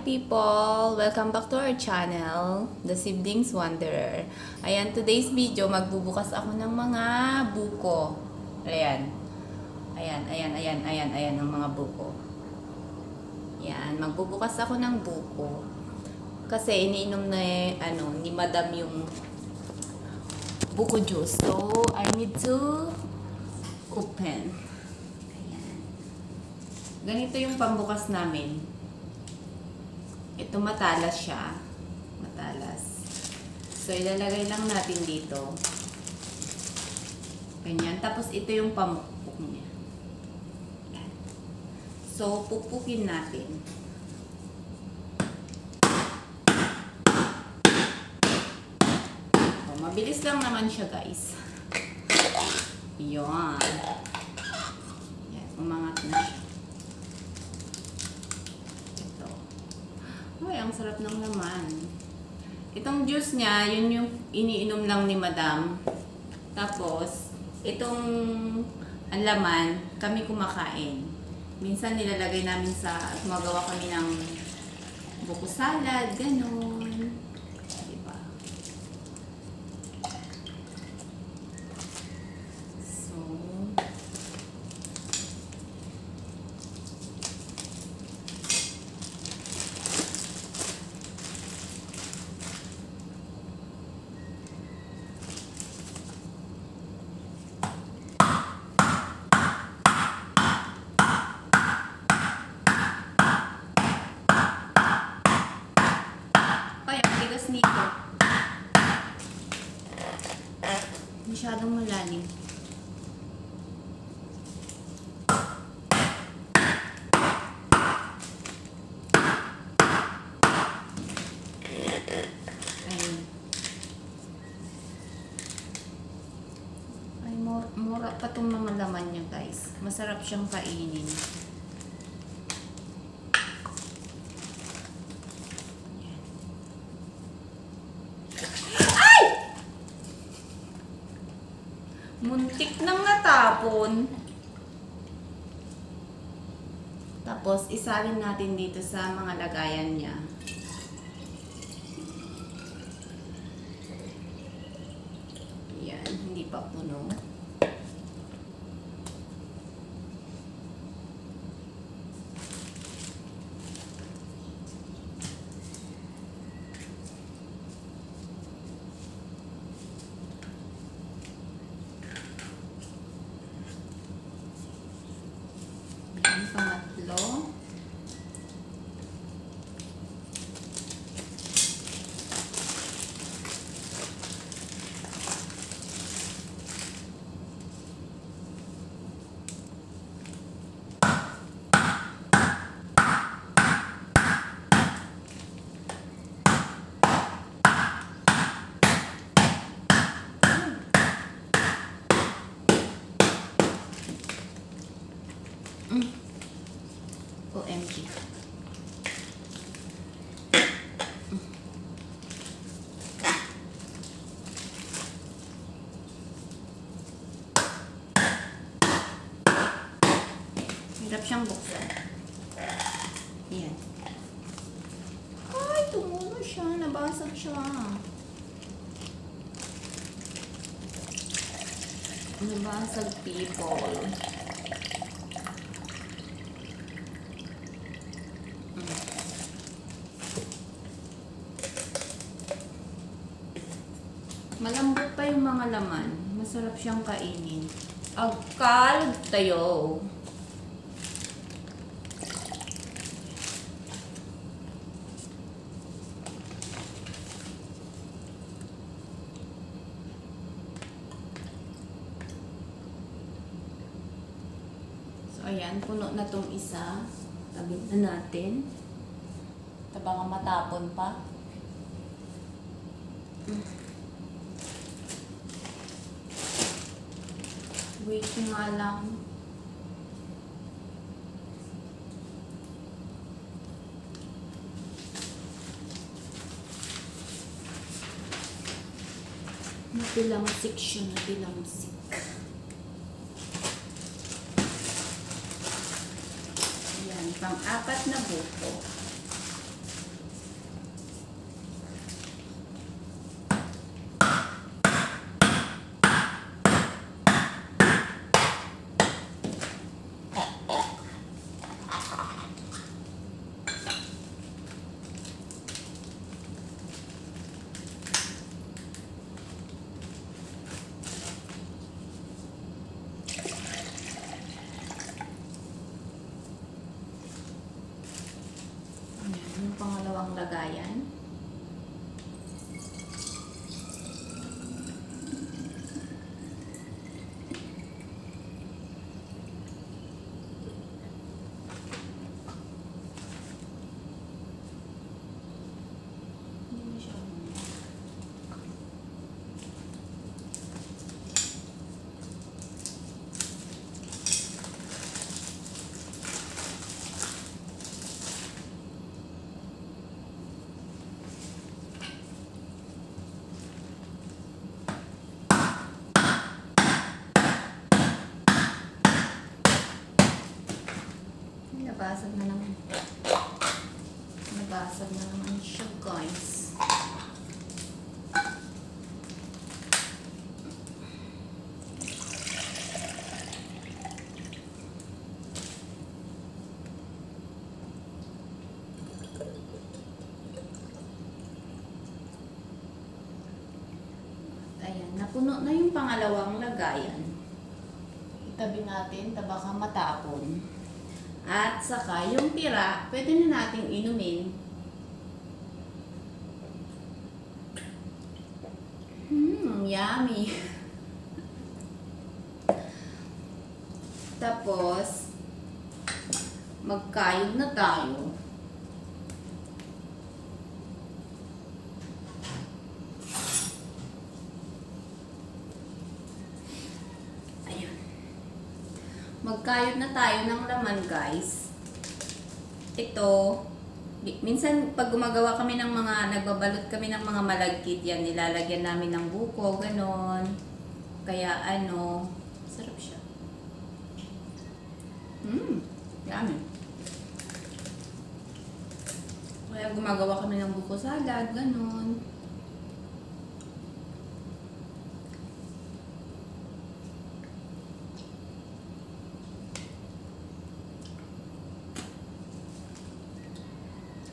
people! Welcome back to our channel, The Siblings Wanderer. Ayan, today's video, magbubukas ako ng mga buko. Ayan. Ayan ang mga buko. Ayan, magbubukas ako ng buko. Kasi iniinom na ni Madam yung buko juice. So, I need to open. Ayan. Ganito yung pambukas namin. Ito matalas siya. Matalas. So, ilalagay lang natin dito. Ganyan. Tapos, ito yung pamukpok niya. Yan. So, pupukin natin. So, mabilis lang naman siya, guys. Yan. Yan. Umangat na siya. Ay, ang sarap ng laman. Itong juice niya, yun yung iniinom lang ni Madam. Tapos, itong ang laman, kami kumakain. Minsan nilalagay namin gumagawa kami ng buko salad, ganun. Diba? So, nito. Masyadong malalim. Ayun. Ay, mura pa itong mga laman niya, guys. Masarap siyang kainin. Muntik nang natapon. Tapos, isalin natin dito sa mga lagayan niya. Yan, hindi pa puno. Pangatlo. OMG. Hirap siyang buksan. Yan. Ay, tumulo siya. Nabasag siya. Nabasag, people. Malambot pa yung mga laman. Masarap siyang kainin. Agkalog tayo. So, ayan. Puno na tong isa. Tabit na natin. Baka matapon pa. Wait nga lang. Napilamsik siya, napilamsik. Ayan, pang-apat na buko. Nabasag na naman. Nabasag na naman siya, guys. Ayan, napuno na yung pangalawang lagayan. Itabi natin, baka matapon. At saka yung tira, pwede na nating inumin. Yummy! Tapos, magkayod na tayo. Magkayod na tayo ng laman, guys. Ito, minsan pag gumagawa kami ng mga, nagbabalot kami ng mga malagkit yan, nilalagyan namin ng buko, ganon. Kaya ano, sarap siya. Yummy. Kaya gumagawa kami ng buko salad, ganon.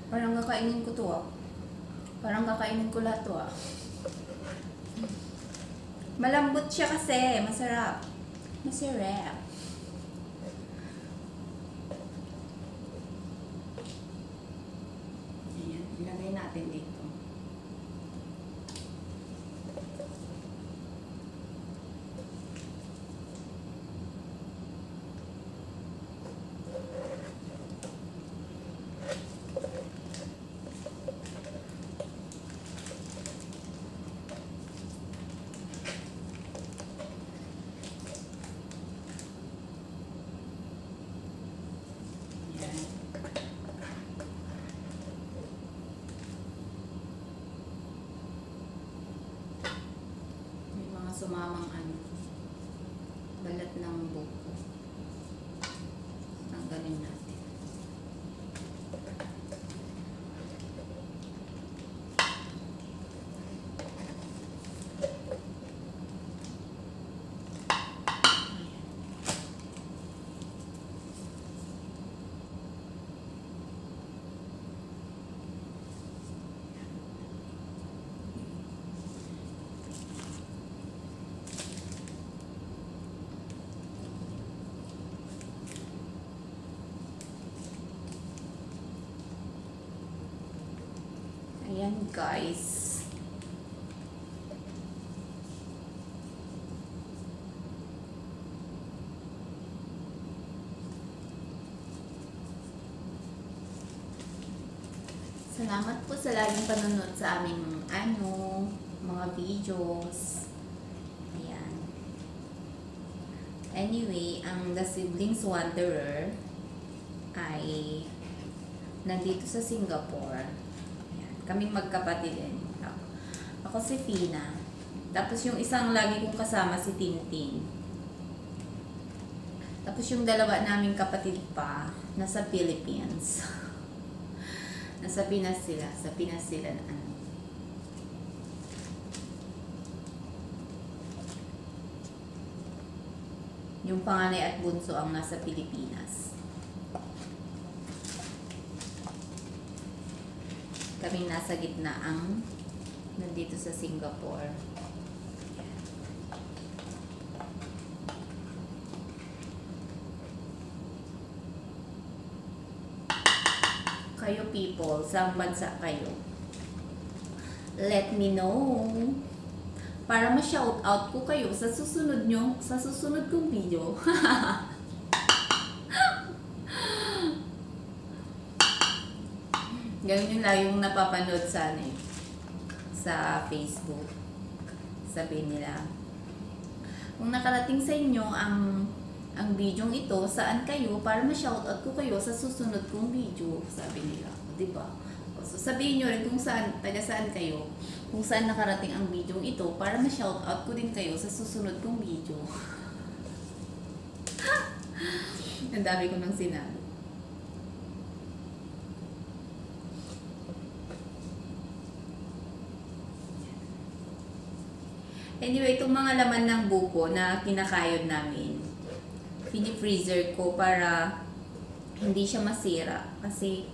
Parang kakainin ko to ah. Parang kakainin ko lahat to ah. Malambot siya kasi. Masarap. Masarap. Ayan. Ilagay natin dito. Sumamang balat ng buko. Tanggalin natin. Ayan, guys. Salamat po sa laging panonood sa aming mga videos. Ayan. Anyway, ang The Siblings Wanderer ay nandito sa Singapore. Kaming magkapatid din. Ako si Fina. Tapos yung isang lagi kong kasama si Tintin. Tapos yung dalawa naming kapatid pa, nasa Philippines. Nasa Pinas sila. Sa Pinas sila na ano. Yung panganay at bunso ang nasa Pilipinas. Kaming nasa gitna ang nandito sa Singapore. Kayo people, saang bansa kayo? Let me know. Para ma-shout out ko kayo sa susunod kong video. Ganun yung laging napapanood sa Facebook. Sabihin nila, kung nakarating sa inyo ang video ito, saan kayo, para ma-shoutout ko kayo sa susunod kong video. Sabi nila, diba? So, sabihin nyo rin kung saan, taga saan kayo, kung saan nakarating ang video ito, para ma-shoutout ko din kayo sa susunod kong video. Ang dami ko nang sinabi. Anyway, itong mga laman ng buko na kinakayod namin, pini-freezer ko para hindi siya masira. Kasi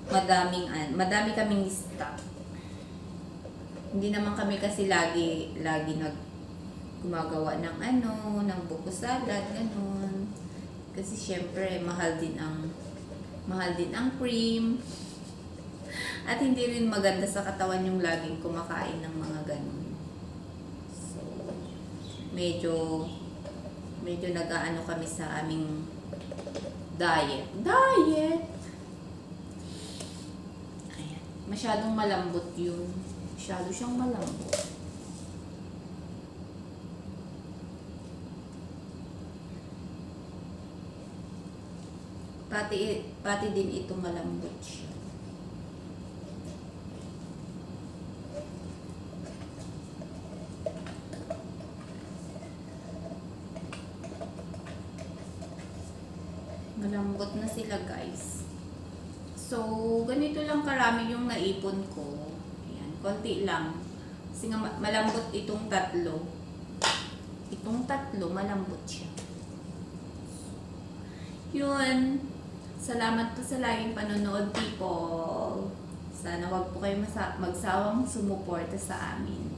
madami kaming stock. Hindi naman kami kasi lagi gumagawa ng ng buko salad, ganun. Kasi syempre, mahal din ang cream. At hindi rin maganda sa katawan yung laging kumakain ng mga ganun. So, medyo nag-aano kami sa aming diet. Ayan. Masyadong malambot yun. Masyado siyang malambot. Pati din ito malambot siya. Malambot na sila, guys. So, ganito lang karami yung naipon ko. Ayan, konti lang. Kasi nga malambot itong tatlo. Itong tatlo, malambot siya. Yun. Salamat po sa laging panonood, people. Sana wag po kayo magsawang sumuporta sa amin.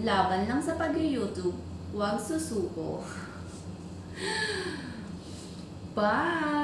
Laban lang sa pag-YouTube. Huwag susuko. Bye!